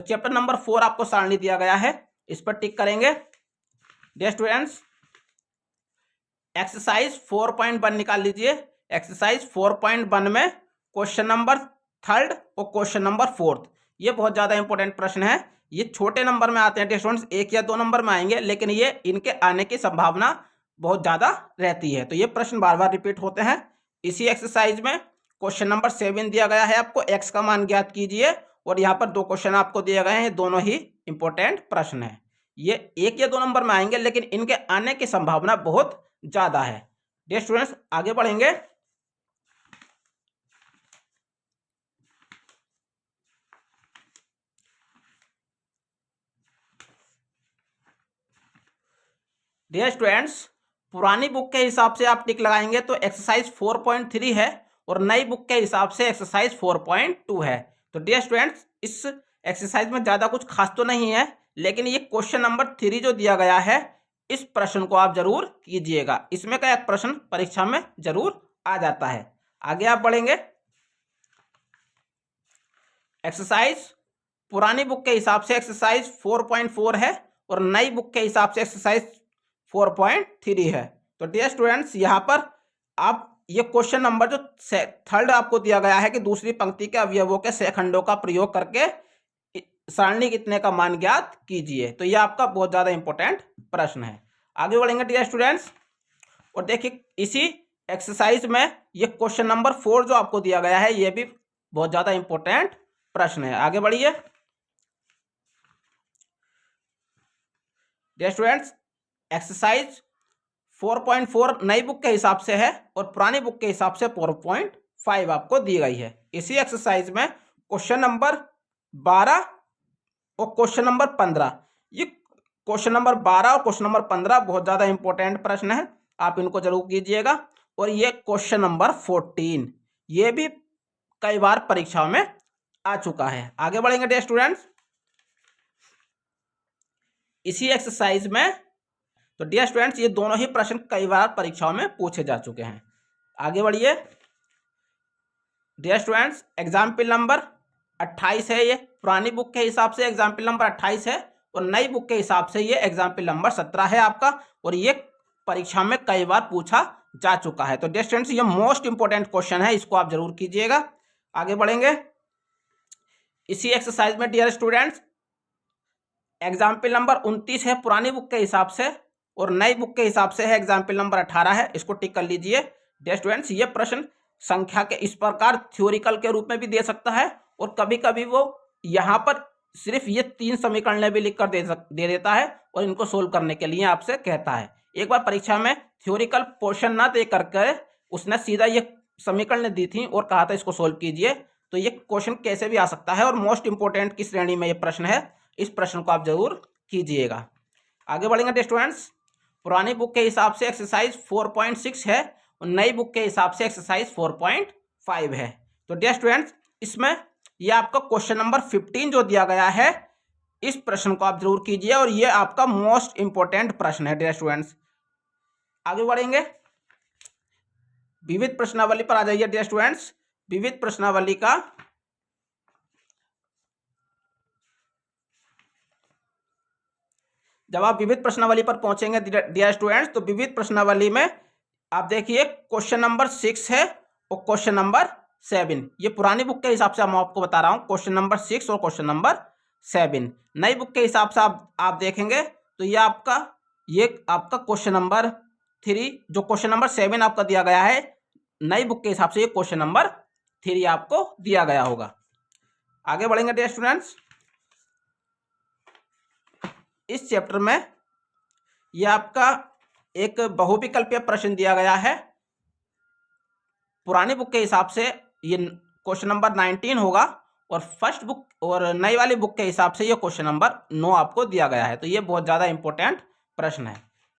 Chapter number 4 आपको सारणी दिया गया है, इस पर टिक करेंगे। डियर स्टूडेंट्स, एक्सरसाइज 4.1 निकाल लीजिए। एक्सरसाइज 4.1 में क्वेश्चन नंबर 3 और क्वेश्चन नंबर 4, ये बहुत ज़्यादा इंपॉर्टेंट प्रश्न है। ये छोटे नंबर में आते हैं डियर स्टूडेंट्स, 1 या 2 नंबर में आएंगे, लेकिन ये इनके आने की संभावना बहुत ज़्यादा रहती है। तो ये प्रश्न बार बार रिपीट होते हैं। इसी एक्सरसाइज में क्वेश्चन नंबर 7 दिया गया है आपको, एक्स का मान ज्ञात कीजिए, और यहाँ पर 2 क्वेश्चन आपको दिए गए हैं, दोनों ही इंपॉर्टेंट प्रश्न है। ये 1 या 2 नंबर में आएंगे, लेकिन इनके आने की संभावना बहुत ज्यादा है। डियर स्टूडेंट्स, आगे बढ़ेंगे। डियर स्टूडेंट्स, पुरानी बुक के हिसाब से आप टिक लगाएंगे तो एक्सरसाइज 4.3 है, और नई बुक के हिसाब से एक्सरसाइज 4.2 है। तो डियर स्टूडेंट्स, इस एक्सरसाइज में ज्यादा कुछ खास तो नहीं है, लेकिन ये क्वेश्चन नंबर 3 जो दिया गया है, इस प्रश्न को आप जरूर कीजिएगा। इसमें का एक प्रश्न परीक्षा में जरूर आ जाता है। आगे आप बढ़ेंगे। एक्सरसाइज पुरानी बुक के हिसाब से एक्सरसाइज 4.4 है, और नई बुक के हिसाब से एक्सरसाइज 4.3 है। तो डियर स्टूडेंट्स, यहाँ पर आप ये क्वेश्चन नंबर जो 3 आपको दिया गया है कि दूसरी पंक्ति के अवयवों के सेखंडों का प्रयोग करके सारणी कितने का मान ज्ञात कीजिए। तो ये आपका बहुत ज्यादा इंपॉर्टेंट प्रश्न है। आगे बढ़ेंगे डियर स्टूडेंट्स, और देखिए इसी एक्सरसाइज में ये क्वेश्चन नंबर 4 जो आपको दिया गया है, ये भी बहुत ज्यादा इंपॉर्टेंट प्रश्न है। आगे बढ़िए डियर स्टूडेंट्स, एक्सरसाइज 4.4 नई बुक के हिसाब से है, और पुरानी बुक के हिसाब से 4.5 आपको दी गई है। इसी एक्सरसाइज में क्वेश्चन नंबर 12 और क्वेश्चन नंबर 15, ये क्वेश्चन नंबर 12 और क्वेश्चन नंबर 15 बहुत ज्यादा इंपॉर्टेंट प्रश्न है, आप इनको जरूर कीजिएगा। और ये क्वेश्चन नंबर 14, ये भी कई बार परीक्षा में आ चुका है। आगे बढ़ेंगे डियर स्टूडेंट्स, इसी एक्सरसाइज में तो डियर स्टूडेंट्स, ये दोनों ही प्रश्न कई बार परीक्षाओं में पूछे जा चुके हैं। आगे बढ़िए डियर स्टूडेंट्स, एग्जाम्पल नंबर 28 है। ये पुरानी बुक के हिसाब से एग्जाम्पल नंबर 28 है, और नई बुक के हिसाब से ये एग्जाम्पल नंबर 17 है आपका, और ये परीक्षा में कई बार पूछा जा चुका है। तो डियर स्टूडेंट्स, ये मोस्ट इंपॉर्टेंट क्वेश्चन है, इसको आप जरूर कीजिएगा। आगे बढ़ेंगे। इसी एक्सरसाइज में डियर स्टूडेंट्स, एग्जाम्पल नंबर 29 है पुरानी बुक के हिसाब से, और नई बुक के हिसाब से है एग्जाम्पल नंबर 18 है, इसको टिक कर लीजिए। डियर स्टूडेंट्स, ये प्रश्न संख्या के इस प्रकार थ्योरिकल के रूप में भी दे सकता है, और कभी कभी वो यहाँ पर सिर्फ ये 3 समीकरण भी लिखकर दे देता है, और इनको सोल्व करने के लिए आपसे कहता है। एक बार परीक्षा में थ्योरिकल पोर्शन ना दे करके उसने सीधा ये समीकरण दी थी और कहा था इसको सोल्व कीजिए। तो ये क्वेश्चन कैसे भी आ सकता है, और मोस्ट इंपोर्टेंट की श्रेणी में ये प्रश्न है, इस प्रश्न को आप जरूर कीजिएगा। आगे बढ़ेंगे डियर स्टूडेंट्स, पुरानी बुक के हिसाब से एक्सरसाइज 4.6 है, और नई बुक के हिसाब से एक्सरसाइज 4.5 है। तो डियर स्टूडेंट्स, इसमें यह आपका क्वेश्चन नंबर 15 जो दिया गया है, इस प्रश्न को आप जरूर कीजिए, और यह आपका मोस्ट इंपॉर्टेंट प्रश्न है डियर स्टूडेंट्स। आगे बढ़ेंगे, विविध प्रश्नावली पर आ जाइए डियर स्टूडेंट्स। विविध प्रश्नावली का जब आप विविध प्रश्नावली पर पहुंचेंगे डियर स्टूडेंट्स, तो विविध प्रश्नावली में आप देखिए क्वेश्चन नंबर 6 है और क्वेश्चन नंबर 7। ये पुरानी बुक के हिसाब से मैं आपको बता रहा हूं, क्वेश्चन नंबर 6 और क्वेश्चन नंबर 7। नई बुक के हिसाब से आप देखेंगे तो ये आपका क्वेश्चन नंबर 3, जो क्वेश्चन नंबर 7 आपका दिया गया है, नई बुक के हिसाब से ये क्वेश्चन नंबर 3 आपको दिया गया होगा। आगे बढ़ेंगे डियर स्टूडेंट्स, इस चैप्टर में ये आपका एक बहुविकल्पीय प्रश्न दिया गया है। पुरानी बुक के हिसाब से ये क्वेश्चन नंबर 19 होगा, और फर्स्ट बुक और नई वाली बुक के हिसाब से ये क्वेश्चन नंबर 9 आपको दिया गया है। तो ये बहुत ज़्यादा इंपॉर्टेंट प्रश्न है।